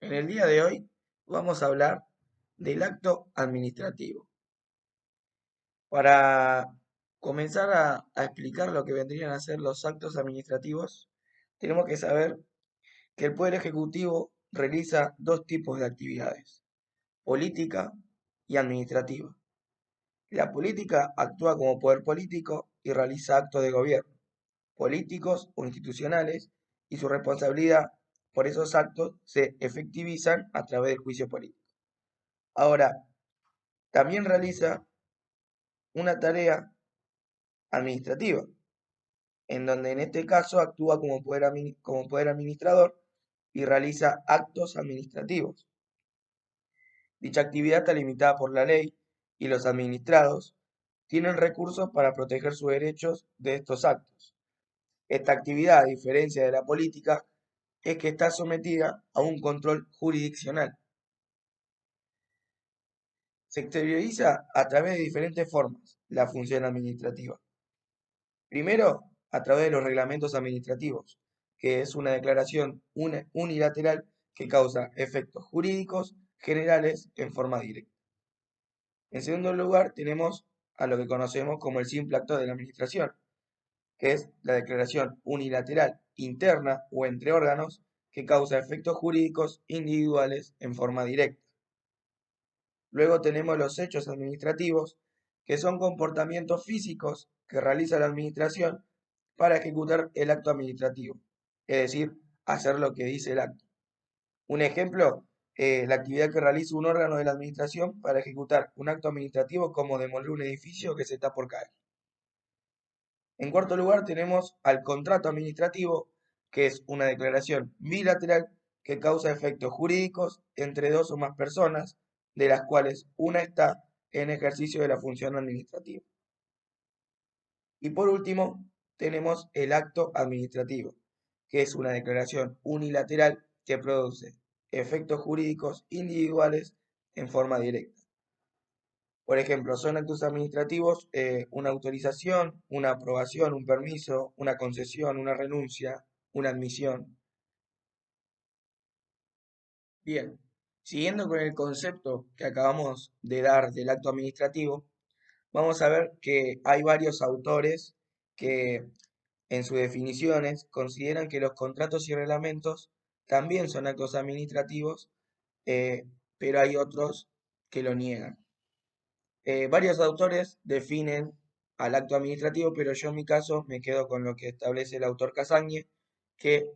En el día de hoy vamos a hablar del acto administrativo. Para comenzar a explicar lo que vendrían a ser los actos administrativos, tenemos que saber que el Poder Ejecutivo realiza dos tipos de actividades, política y administrativa. La política actúa como poder político y realiza actos de gobierno, políticos o institucionales, y su responsabilidad por esos actos se efectivizan a través del juicio político. Ahora, también realiza una tarea administrativa, en donde en este caso actúa como poder administrador y realiza actos administrativos. Dicha actividad está limitada por la ley y los administrados tienen recursos para proteger sus derechos de estos actos. Esta actividad, a diferencia de la política, es que está sometida a un control jurisdiccional. Se exterioriza a través de diferentes formas la función administrativa. Primero, a través de los reglamentos administrativos, que es una declaración unilateral que causa efectos jurídicos generales en forma directa. En segundo lugar, tenemos a lo que conocemos como el simple acto de la administración, que es la declaración unilateral interna o entre órganos que causa efectos jurídicos individuales en forma directa. Luego tenemos los hechos administrativos, que son comportamientos físicos que realiza la administración para ejecutar el acto administrativo, es decir, hacer lo que dice el acto. Un ejemplo, la actividad que realiza un órgano de la administración para ejecutar un acto administrativo como demoler un edificio que se está por caer. En cuarto lugar, tenemos al contrato administrativo, que es una declaración bilateral que causa efectos jurídicos entre dos o más personas, de las cuales una está en ejercicio de la función administrativa. Y por último, tenemos el acto administrativo, que es una declaración unilateral que produce efectos jurídicos individuales en forma directa. Por ejemplo, son actos administrativos una autorización, una aprobación, un permiso, una concesión, una renuncia, una admisión. Bien, siguiendo con el concepto que acabamos de dar del acto administrativo, vamos a ver que hay varios autores que en sus definiciones consideran que los contratos y reglamentos también son actos administrativos, pero hay otros que lo niegan. Varios autores definen al acto administrativo, pero yo en mi caso me quedo con lo que establece el autor Casagne, que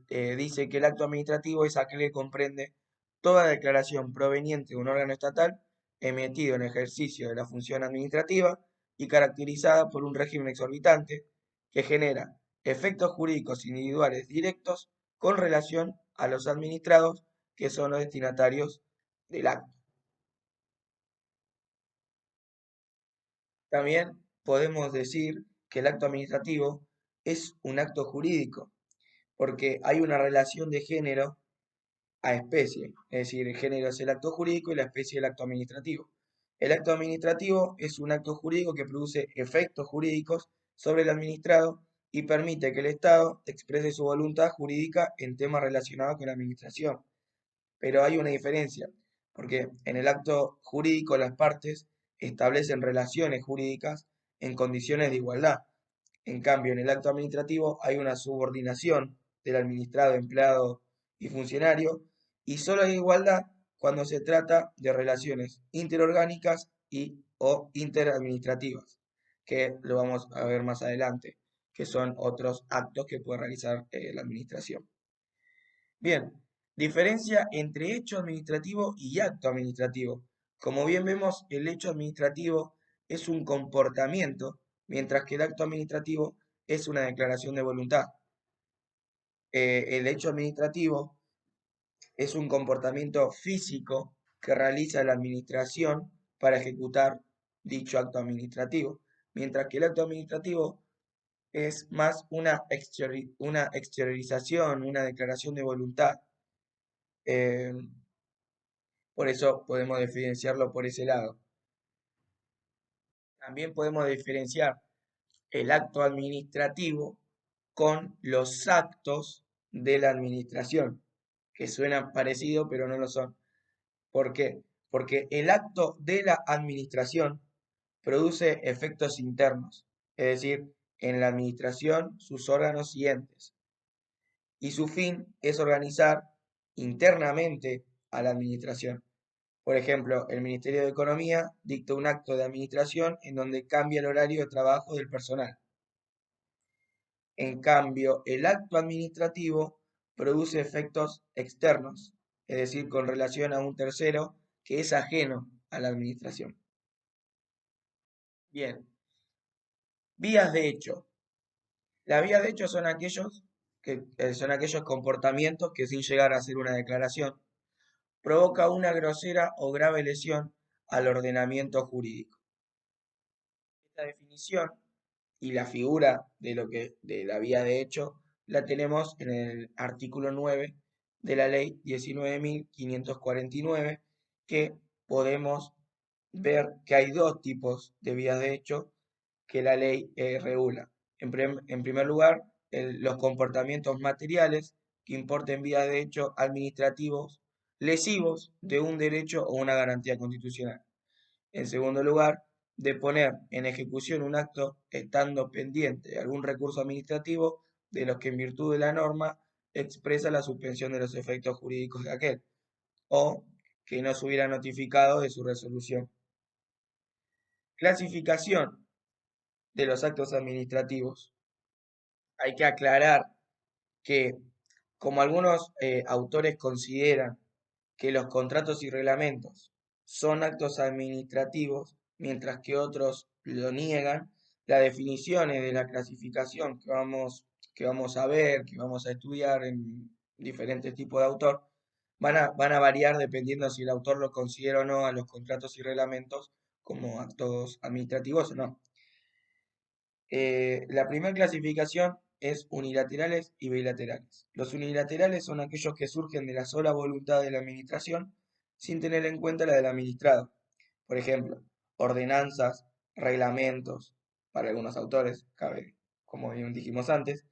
dice que el acto administrativo es aquel que comprende toda declaración proveniente de un órgano estatal emitido en ejercicio de la función administrativa y caracterizada por un régimen exorbitante que genera efectos jurídicos individuales directos con relación a los administrados que son los destinatarios del acto. También podemos decir que el acto administrativo es un acto jurídico, porque hay una relación de género a especie, es decir, el género es el acto jurídico y la especie el acto administrativo. El acto administrativo es un acto jurídico que produce efectos jurídicos sobre el administrado y permite que el Estado exprese su voluntad jurídica en temas relacionados con la administración. Pero hay una diferencia, porque en el acto jurídico las partes establecen relaciones jurídicas en condiciones de igualdad. En cambio, en el acto administrativo hay una subordinación del administrado, empleado y funcionario, y solo hay igualdad cuando se trata de relaciones interorgánicas y o interadministrativas, que lo vamos a ver más adelante, que son otros actos que puede realizar la administración. Bien, diferencia entre hecho administrativo y acto administrativo. Como bien vemos, el hecho administrativo es un comportamiento, mientras que el acto administrativo es una declaración de voluntad. El hecho administrativo es un comportamiento físico que realiza la administración para ejecutar dicho acto administrativo, mientras que el acto administrativo es más una exteriorización, una declaración de voluntad. Eh, por eso podemos diferenciarlo por ese lado. También podemos diferenciar el acto administrativo con los actos de la administración, que suenan parecido, pero no lo son. ¿Por qué? Porque el acto de la administración produce efectos internos, es decir, en la administración, sus órganos y entes. Y su fin es organizar internamente a la administración. Por ejemplo, el Ministerio de Economía dicta un acto de administración en donde cambia el horario de trabajo del personal. En cambio, el acto administrativo produce efectos externos, es decir, con relación a un tercero que es ajeno a la administración. Bien, vías de hecho. Las vías de hecho son aquellos comportamientos que sin llegar a hacer una declaración provoca una grosera o grave lesión al ordenamiento jurídico. Esta definición y la figura de la vía de hecho la tenemos en el artículo 9 de la ley 19.549, que podemos ver que hay dos tipos de vías de hecho que la ley regula. En primer lugar, los comportamientos materiales que importen vías de hecho administrativos lesivos de un derecho o una garantía constitucional. En segundo lugar, de poner en ejecución un acto estando pendiente algún recurso administrativo de los que en virtud de la norma expresa la suspensión de los efectos jurídicos de aquel, o que no se hubiera notificado de su resolución. Clasificación de los actos administrativos. Hay que aclarar que, como algunos autores consideran que los contratos y reglamentos son actos administrativos, mientras que otros lo niegan, las definiciones de la clasificación que vamos a ver, que vamos a estudiar en diferentes tipos de autor, van a variar dependiendo si el autor lo considera o no a los contratos y reglamentos como actos administrativos o no. La primera clasificación es unilaterales y bilaterales. Los unilaterales son aquellos que surgen de la sola voluntad de la administración sin tener en cuenta la del administrado. Por ejemplo, ordenanzas, reglamentos, para algunos autores, cabe, como bien dijimos antes,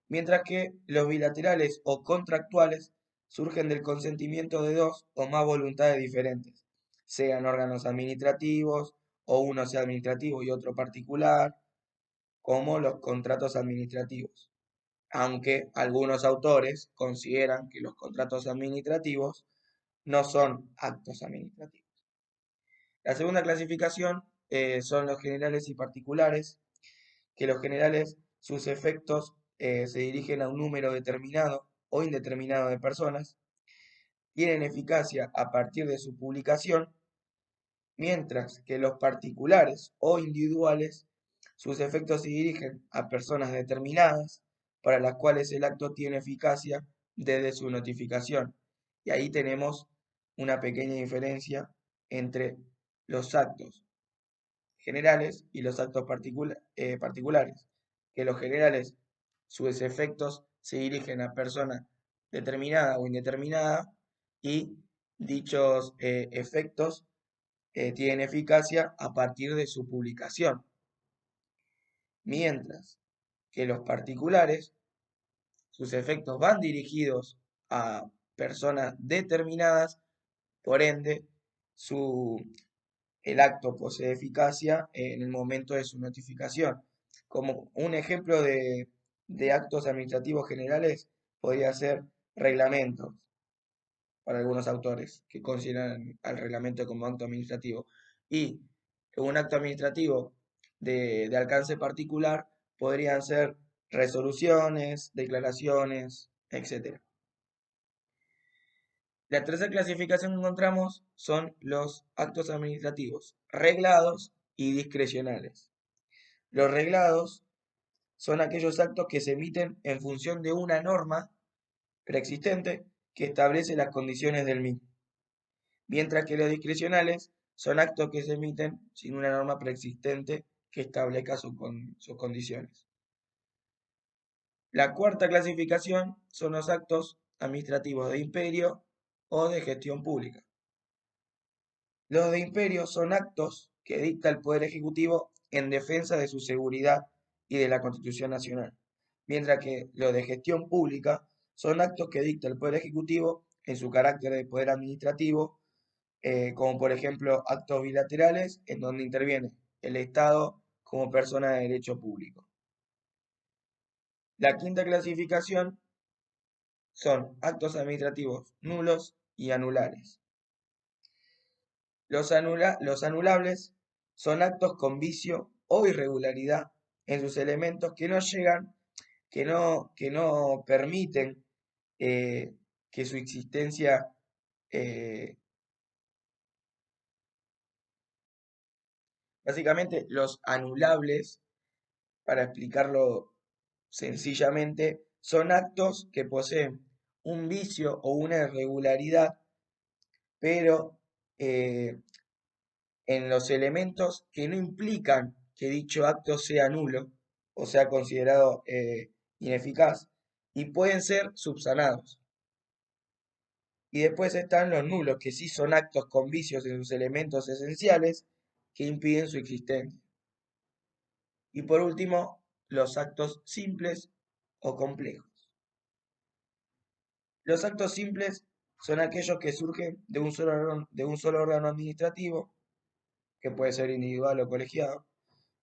mientras que los bilaterales o contractuales surgen del consentimiento de dos o más voluntades diferentes, sean órganos administrativos o uno sea administrativo y otro particular, como los contratos administrativos, aunque algunos autores consideran que los contratos administrativos no son actos administrativos. La segunda clasificación son los generales y particulares, que los generales, sus efectos se dirigen a un número determinado o indeterminado de personas, tienen eficacia a partir de su publicación, mientras que los particulares o individuales, sus efectos se dirigen a personas determinadas, para las cuales el acto tiene eficacia desde su notificación. Y ahí tenemos una pequeña diferencia entre los actos generales y los actos particulares, que los generales, sus efectos se dirigen a persona determinada o indeterminada, y dichos efectos tienen eficacia a partir de su publicación, mientras que los particulares, sus efectos van dirigidos a personas determinadas, por ende, el acto posee eficacia en el momento de su notificación. Como un ejemplo de actos administrativos generales podría ser reglamentos, para algunos autores que consideran al reglamento como acto administrativo. Y un acto administrativo de alcance particular podrían ser resoluciones, declaraciones, etc. La tercera clasificación que encontramos son los actos administrativos reglados y discrecionales. Los reglados son aquellos actos que se emiten en función de una norma preexistente que establece las condiciones del mismo, mientras que los discrecionales son actos que se emiten sin una norma preexistente que establezca sus condiciones. La cuarta clasificación son los actos administrativos de imperio o de gestión pública. Los de imperio son actos que dicta el Poder Ejecutivo en defensa de su seguridad y de la Constitución Nacional, mientras que los de gestión pública son actos que dicta el Poder Ejecutivo en su carácter de poder administrativo, como por ejemplo actos bilaterales en donde interviene el Estado como persona de derecho público. La quinta clasificación son actos administrativos nulos y anulares. Los anulables son actos con vicio o irregularidad en sus elementos que no llegan, que no permiten que su existencia, eh, básicamente los anulables, para explicarlo sencillamente, son actos que poseen un vicio o una irregularidad, pero eh, en los elementos que no implican que dicho acto sea nulo o sea considerado ineficaz y pueden ser subsanados. Y después están los nulos, que sí son actos con vicios en sus elementos esenciales que impiden su existencia. Y por último, los actos simples o complejos. Los actos simples son aquellos que surgen de un solo órgano administrativo, que puede ser individual o colegiado,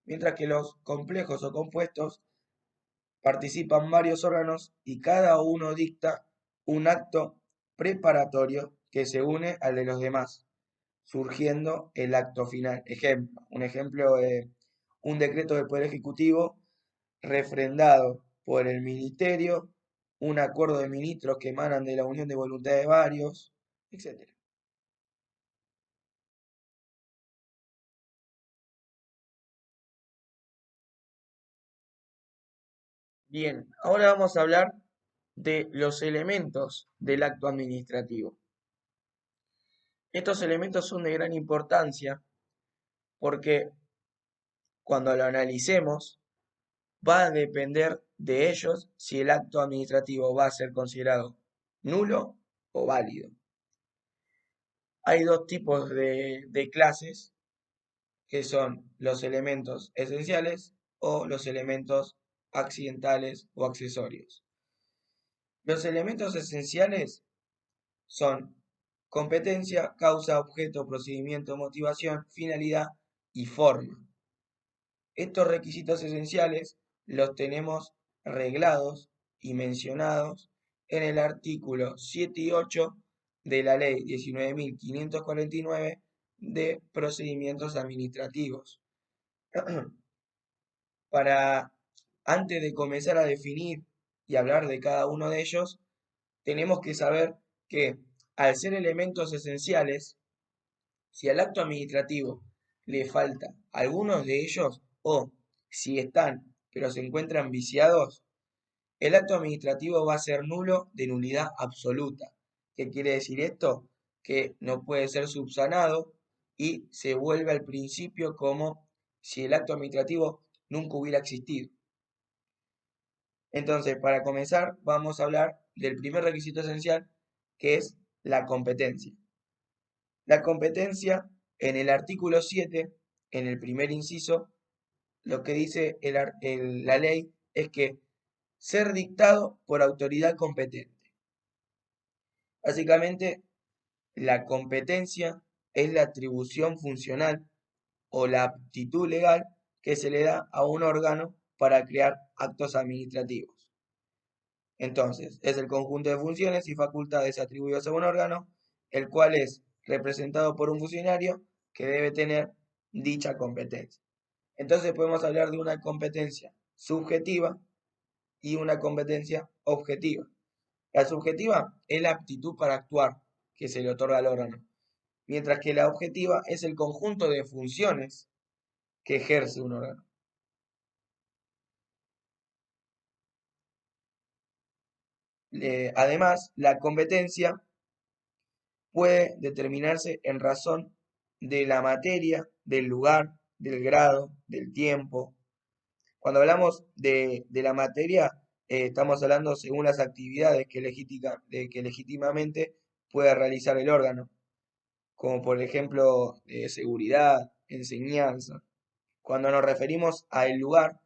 mientras que los complejos o compuestos participan varios órganos y cada uno dicta un acto preparatorio que se une al de los demás, surgiendo el acto final. Un ejemplo es un decreto del Poder Ejecutivo refrendado por el Ministerio, un acuerdo de ministros que emanan de la unión de voluntad de varios, etc. Bien, ahora vamos a hablar de los elementos del acto administrativo. Estos elementos son de gran importancia porque cuando lo analicemos va a depender de ellos si el acto administrativo va a ser considerado nulo o válido. Hay dos tipos de clases que son los elementos esenciales o los elementos accidentales o accesorios. Los elementos esenciales son competencia, causa, objeto, procedimiento, motivación, finalidad y forma. Estos requisitos esenciales los tenemos reglados y mencionados en el artículo 7 y 8 de la Ley 19.549 de procedimientos administrativos. Para, antes de comenzar a definir y hablar de cada uno de ellos, tenemos que saber que al ser elementos esenciales, si al acto administrativo le falta algunos de ellos o si están pero se encuentran viciados, el acto administrativo va a ser nulo de nulidad absoluta. ¿Qué quiere decir esto? Que no puede ser subsanado y se vuelve al principio como si el acto administrativo nunca hubiera existido. Entonces, para comenzar, vamos a hablar del primer requisito esencial, que es la competencia. La competencia, en el artículo 7, en el primer inciso, lo que dice la ley es que ser dictado por autoridad competente. Básicamente, la competencia es la atribución funcional o la aptitud legal que se le da a un órgano para crear actos administrativos. Entonces, es el conjunto de funciones y facultades atribuidas a un órgano, el cual es representado por un funcionario que debe tener dicha competencia. Entonces podemos hablar de una competencia subjetiva y una competencia objetiva. La subjetiva es la aptitud para actuar que se le otorga al órgano, mientras que la objetiva es el conjunto de funciones que ejerce un órgano. Además, la competencia puede determinarse en razón de la materia, del lugar, del grado, del tiempo. Cuando hablamos de la materia, estamos hablando según las actividades que legítimamente pueda realizar el órgano, como por ejemplo seguridad, enseñanza. Cuando nos referimos al lugar,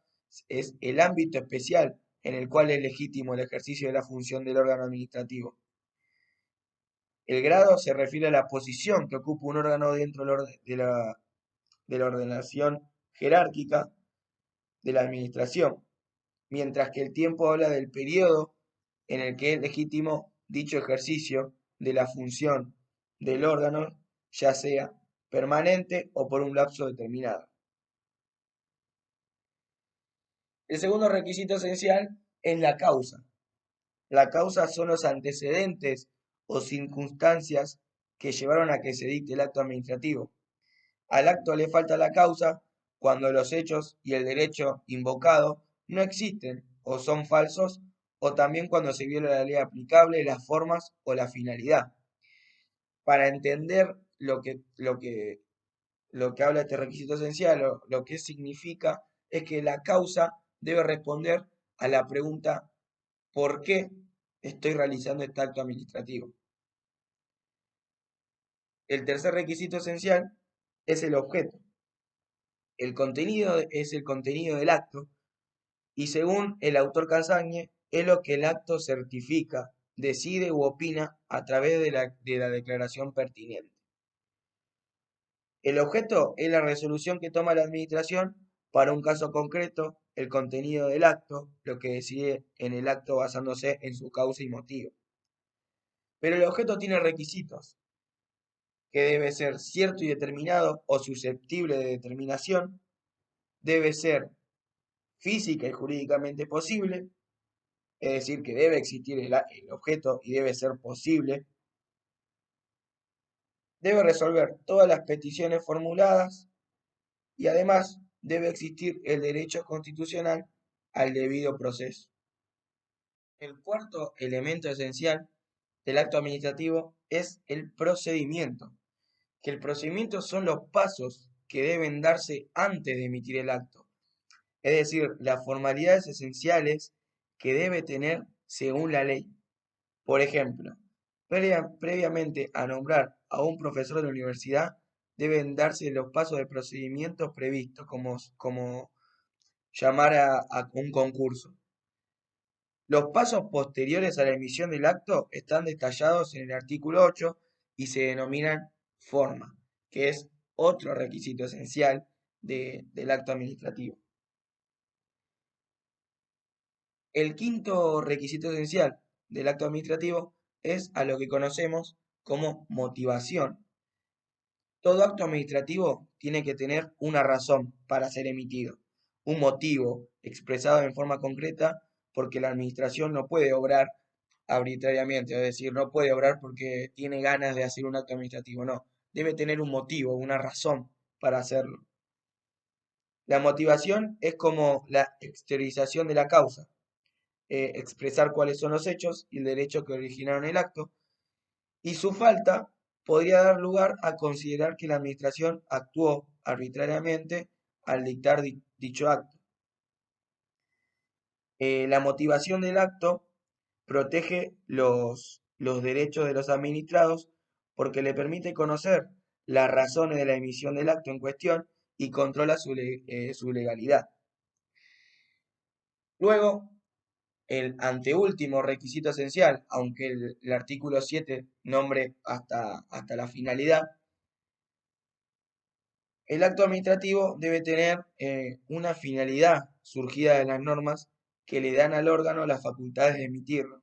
es el ámbito especial en el cual es legítimo el ejercicio de la función del órgano administrativo. El grado se refiere a la posición que ocupa un órgano dentro de la ordenación jerárquica de la administración, mientras que el tiempo habla del periodo en el que es legítimo dicho ejercicio de la función del órgano, ya sea permanente o por un lapso determinado. El segundo requisito esencial es la causa. La causa son los antecedentes o circunstancias que llevaron a que se dicte el acto administrativo. Al acto le falta la causa cuando los hechos y el derecho invocado no existen o son falsos, o también cuando se viola la ley aplicable, las formas o la finalidad. Para entender lo que habla este requisito esencial, o lo que significa, es que la causa debe responder a la pregunta ¿por qué estoy realizando este acto administrativo? El tercer requisito esencial es el objeto. El contenido es el contenido del acto y según el autor Casagne es lo que el acto certifica, decide u opina a través de la declaración pertinente. El objeto es la resolución que toma la administración para un caso concreto, el contenido del acto, lo que decide en el acto basándose en su causa y motivo. Pero el objeto tiene requisitos, que debe ser cierto y determinado o susceptible de determinación, debe ser física y jurídicamente posible, es decir, que debe existir el objeto y debe ser posible, debe resolver todas las peticiones formuladas y además debe existir el derecho constitucional al debido proceso. El cuarto elemento esencial del acto administrativo es el procedimiento, que el procedimiento son los pasos que deben darse antes de emitir el acto, es decir, las formalidades esenciales que debe tener según la ley. Por ejemplo, previamente a nombrar a un profesor de la universidad, deben darse los pasos de procedimientos previstos, como llamar a un concurso. Los pasos posteriores a la emisión del acto están detallados en el artículo 8 y se denominan forma, que es otro requisito esencial del acto administrativo. El quinto requisito esencial del acto administrativo es a lo que conocemos como motivación. Todo acto administrativo tiene que tener una razón para ser emitido, un motivo expresado en forma concreta, porque la administración no puede obrar arbitrariamente, es decir, no puede obrar porque tiene ganas de hacer un acto administrativo, no, debe tener un motivo, una razón para hacerlo. La motivación es como la exteriorización de la causa, expresar cuáles son los hechos y el derecho que originaron el acto, y su falta podría dar lugar a considerar que la administración actuó arbitrariamente al dictar dicho acto. La motivación del acto protege los derechos de los administrados porque le permite conocer las razones de la emisión del acto en cuestión y controla su legalidad. Luego, el anteúltimo requisito esencial, aunque el artículo 7 nombre hasta la finalidad, el acto administrativo debe tener una finalidad surgida de las normas que le dan al órgano las facultades de emitirlo.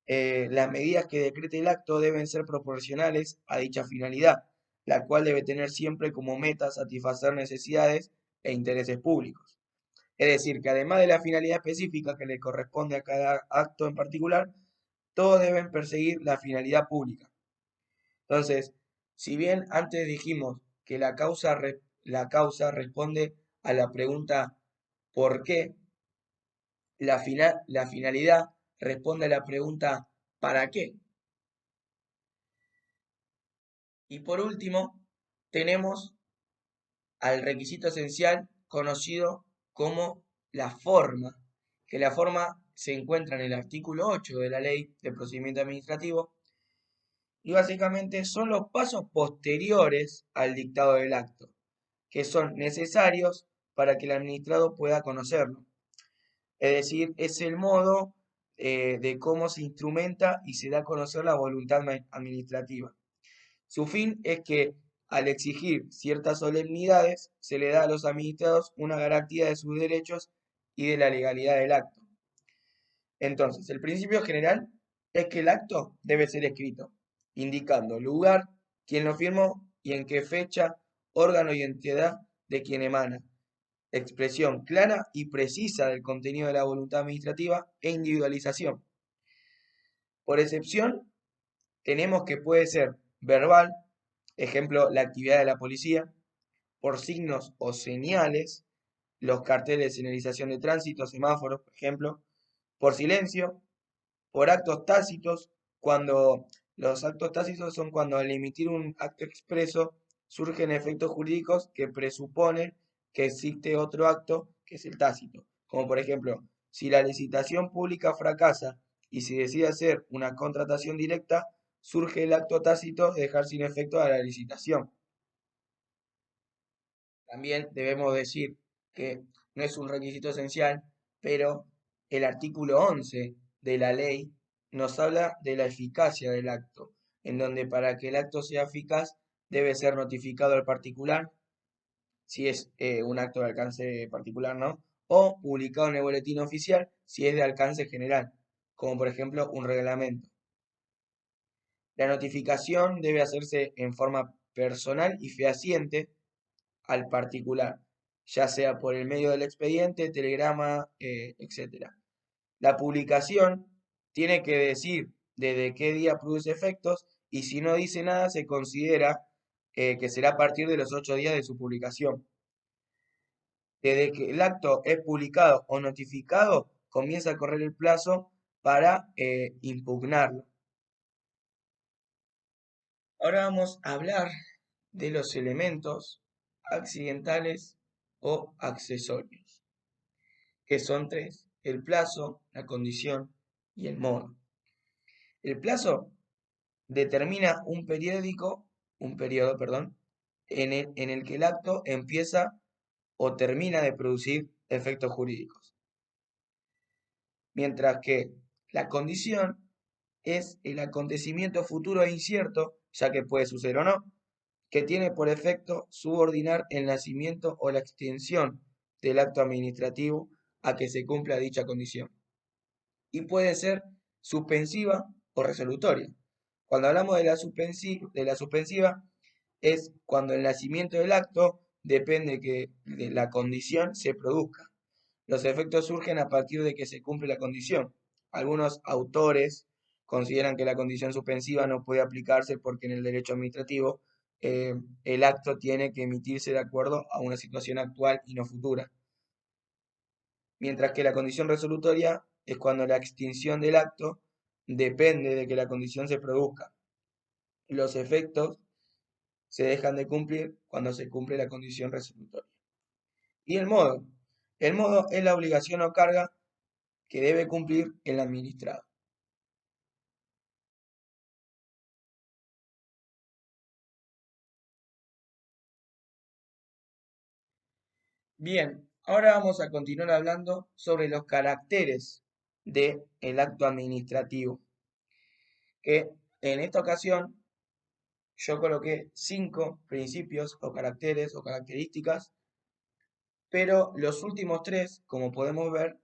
Las medidas que decrete el acto deben ser proporcionales a dicha finalidad, la cual debe tener siempre como meta satisfacer necesidades e intereses públicos. Es decir, que además de la finalidad específica que le corresponde a cada acto en particular, todos deben perseguir la finalidad pública. Entonces, si bien antes dijimos que la causa responde a la pregunta ¿por qué? La finalidad responde a la pregunta ¿para qué? Y por último, tenemos al requisito esencial conocido como la forma, que la forma se encuentra en el artículo 8 de la Ley de Procedimiento Administrativo y básicamente son los pasos posteriores al dictado del acto, que son necesarios para que el administrado pueda conocerlo. Es decir, es el modo de cómo se instrumenta y se da a conocer la voluntad administrativa. Su fin es que al exigir ciertas solemnidades se le da a los administrados una garantía de sus derechos y de la legalidad del acto. Entonces, el principio general es que el acto debe ser escrito, indicando lugar, quién lo firmó y en qué fecha, órgano y entidad de quien emana, expresión clara y precisa del contenido de la voluntad administrativa e individualización. Por excepción, tenemos que puede ser verbal, ejemplo, la actividad de la policía, por signos o señales, los carteles de señalización de tránsito, semáforos, por ejemplo, por silencio, por actos tácitos, cuando los actos tácitos son cuando al emitir un acto expreso surgen efectos jurídicos que presuponen que existe otro acto que es el tácito, como por ejemplo, si la licitación pública fracasa y se decide hacer una contratación directa, surge el acto tácito de dejar sin efecto a la licitación. También debemos decir que no es un requisito esencial, pero el artículo 11 de la ley nos habla de la eficacia del acto, en donde para que el acto sea eficaz debe ser notificado al particular, si es un acto de alcance particular, ¿no? O publicado en el boletín oficial, si es de alcance general, como por ejemplo un reglamento. La notificación debe hacerse en forma personal y fehaciente al particular, ya sea por el medio del expediente, telegrama, etc. La publicación tiene que decir desde qué día produce efectos y si no dice nada se considera que será a partir de los 8 días de su publicación. Desde que el acto es publicado o notificado, comienza a correr el plazo para impugnarlo. Ahora vamos a hablar de los elementos accidentales o accesorios, que son tres: el plazo, la condición y el modo. El plazo determina un periodo, perdón, en el que el acto empieza o termina de producir efectos jurídicos. Mientras que la condición es el acontecimiento futuro e incierto, ya que puede suceder o no, que tiene por efecto subordinar el nacimiento o la extinción del acto administrativo a que se cumpla dicha condición. Y puede ser suspensiva o resolutoria. Cuando hablamos de la suspensiva, es cuando el nacimiento del acto depende que de la condición se produzca. Los efectos surgen a partir de que se cumple la condición. Algunos autores consideran que la condición suspensiva no puede aplicarse porque en el derecho administrativo el acto tiene que emitirse de acuerdo a una situación actual y no futura. Mientras que la condición resolutoria es cuando la extinción del acto depende de que la condición se produzca. Los efectos se dejan de cumplir cuando se cumple la condición resolutoria. Y el modo. El modo es la obligación o carga que debe cumplir el administrado. Bien, ahora vamos a continuar hablando sobre los caracteres del acto administrativo, que en esta ocasión yo coloqué 5 principios o caracteres o características, pero los últimos 3, como podemos ver,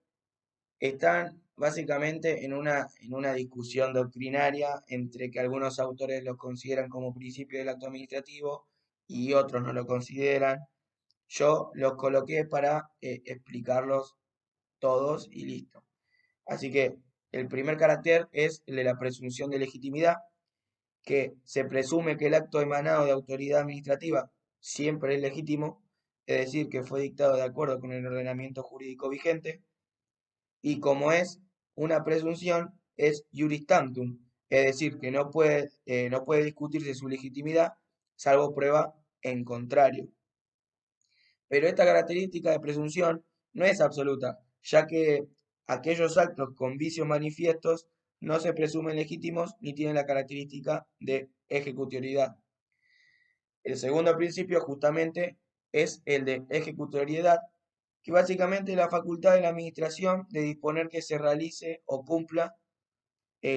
están básicamente en una discusión doctrinaria entre que algunos autores los consideran como principio del acto administrativo y otros no lo consideran. Yo los coloqué para explicarlos todos y listo. Así que el primer carácter es el de la presunción de legitimidad, que se presume que el acto emanado de autoridad administrativa siempre es legítimo, es decir, que fue dictado de acuerdo con el ordenamiento jurídico vigente, y como es una presunción, es juris tantum, es decir, que no puede discutirse su legitimidad salvo prueba en contrario. Pero esta característica de presunción no es absoluta, ya que aquellos actos con vicios manifiestos no se presumen legítimos ni tienen la característica de ejecutoriedad. El segundo principio justamente es el de ejecutoriedad, que básicamente es la facultad de la administración de disponer que se realice o cumpla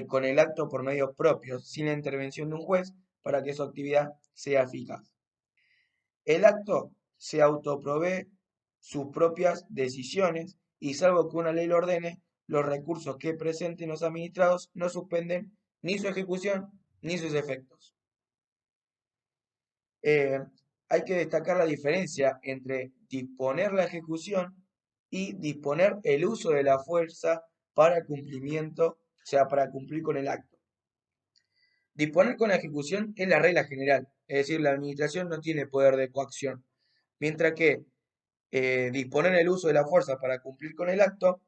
con el acto por medios propios, sin la intervención de un juez, para que su actividad sea eficaz. El acto se autoprovee sus propias decisiones y salvo que una ley lo ordene, los recursos que presenten los administrados no suspenden ni su ejecución ni sus efectos. Eh, Hay que destacar la diferencia entre disponer la ejecución y disponer el uso de la fuerza para el cumplimiento, o sea, para cumplir con el acto. Disponer con la ejecución es la regla general, es decir, la administración no tiene poder de coacción, mientras que disponer el uso de la fuerza para cumplir con el acto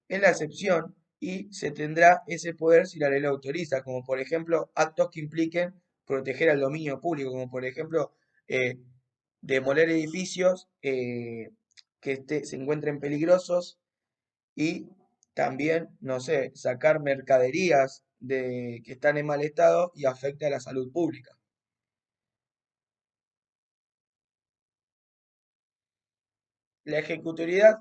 es la excepción y se tendrá ese poder si la ley lo autoriza, como por ejemplo actos que impliquen proteger al dominio público, como por ejemplo eh, demoler edificios que se encuentren peligrosos y también, no sé, sacar mercaderías que están en mal estado y afecta a la salud pública. La ejecutoriedad,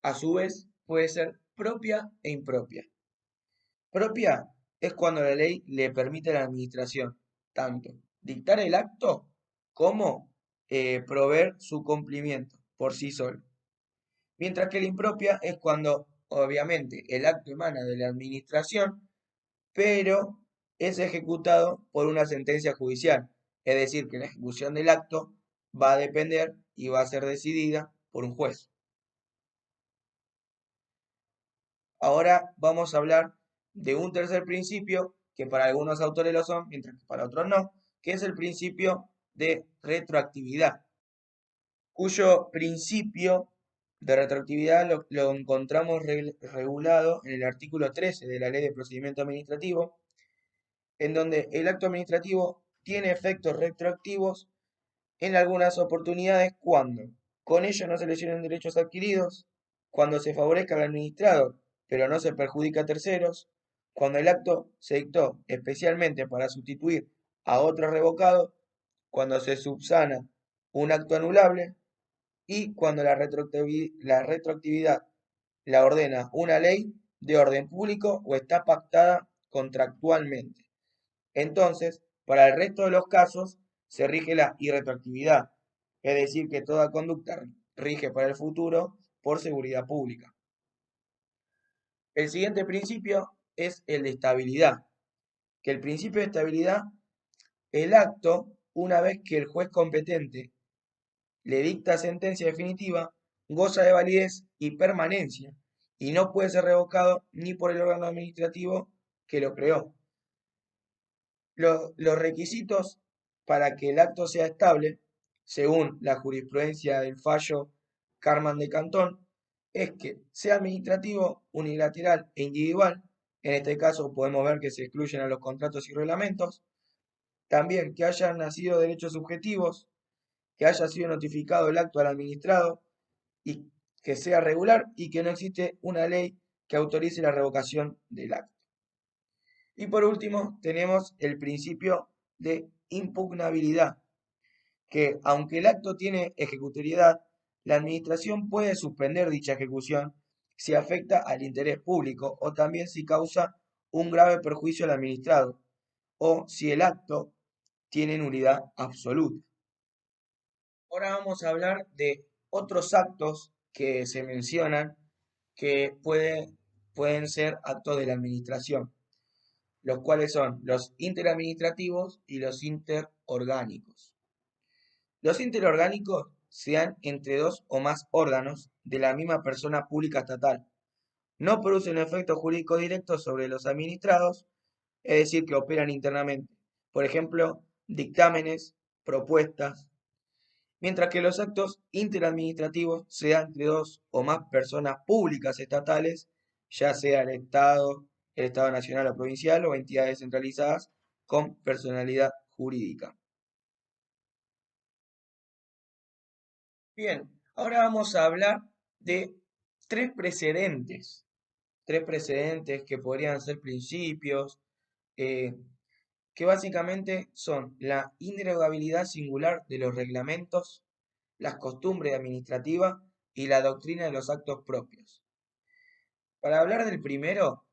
a su vez, puede ser propia e impropia. Propia es cuando la ley le permite a la administración tanto dictar el acto como proveer su cumplimiento por sí solo. Mientras que la impropia es cuando, obviamente, el acto emana de la administración, pero es ejecutado por una sentencia judicial. Es decir, que la ejecución del acto va a depender y va a ser decidida por un juez. Ahora vamos a hablar de un tercer principio, que para algunos autores lo son, mientras que para otros no, que es el principio de retroactividad, cuyo principio de retroactividad lo encontramos regulado en el artículo 13 de la Ley de Procedimiento Administrativo, en donde el acto administrativo tiene efectos retroactivos en algunas oportunidades cuando con ello no se lesionen derechos adquiridos, cuando se favorezca al administrado, pero no se perjudica a terceros, cuando el acto se dictó especialmente para sustituir a otro revocado, cuando se subsana un acto anulable y cuando la retroactividad la ordena una ley de orden público o está pactada contractualmente. Entonces, para el resto de los casos, se rige la irretroactividad, es decir, que toda conducta rige para el futuro por seguridad pública. El siguiente principio es el de estabilidad, que el principio de estabilidad, el acto, una vez que el juez competente le dicta sentencia definitiva, goza de validez y permanencia, y no puede ser revocado ni por el órgano administrativo que lo creó. Los requisitos para que el acto sea estable, según la jurisprudencia del fallo Carman de Cantón, es que sea administrativo, unilateral e individual. En este caso podemos ver que se excluyen a los contratos y reglamentos. También que hayan nacido derechos subjetivos, que haya sido notificado el acto al administrado y que sea regular y que no existe una ley que autorice la revocación del acto. Y por último, tenemos el principio de impugnabilidad, que aunque el acto tiene ejecutoriedad, la administración puede suspender dicha ejecución si afecta al interés público o también si causa un grave perjuicio al administrado o si el acto tiene nulidad absoluta. Ahora vamos a hablar de otros actos que se mencionan que pueden ser actos de la administración, los cuales son los interadministrativos y los interorgánicos. Los interorgánicos se dan entre dos o más órganos de la misma persona pública estatal. No producen efectos jurídicos directos sobre los administrados, es decir, que operan internamente. Por ejemplo, dictámenes, propuestas, mientras que los actos interadministrativos se dan entre dos o más personas públicas estatales, ya sea el Estado nacional o provincial o entidades centralizadas con personalidad jurídica. Bien, ahora vamos a hablar de tres precedentes, tres precedentes que podrían ser principios, eh, que básicamente son la inderogabilidad singular de los reglamentos, las costumbres administrativas y la doctrina de los actos propios. Para hablar del primero,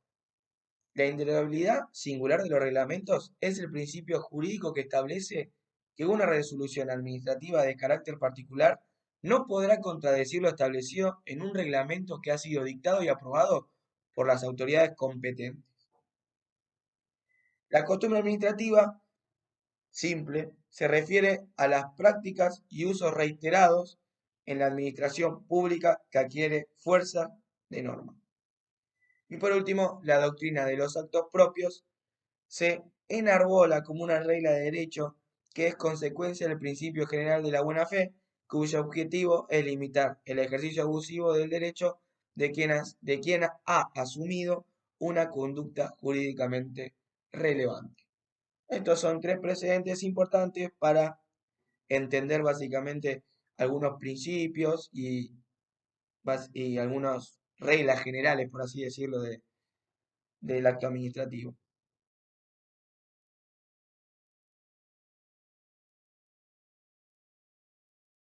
la indelebilidad singular de los reglamentos es el principio jurídico que establece que una resolución administrativa de carácter particular no podrá contradecir lo establecido en un reglamento que ha sido dictado y aprobado por las autoridades competentes. La costumbre administrativa simple se refiere a las prácticas y usos reiterados en la administración pública que adquiere fuerza de norma. Y por último, la doctrina de los actos propios se enarbola como una regla de derecho que es consecuencia del principio general de la buena fe, cuyo objetivo es limitar el ejercicio abusivo del derecho de quien ha asumido una conducta jurídicamente relevante. Estos son tres precedentes importantes para entender básicamente algunos principios y algunas reglas generales, por así decirlo, del acto administrativo.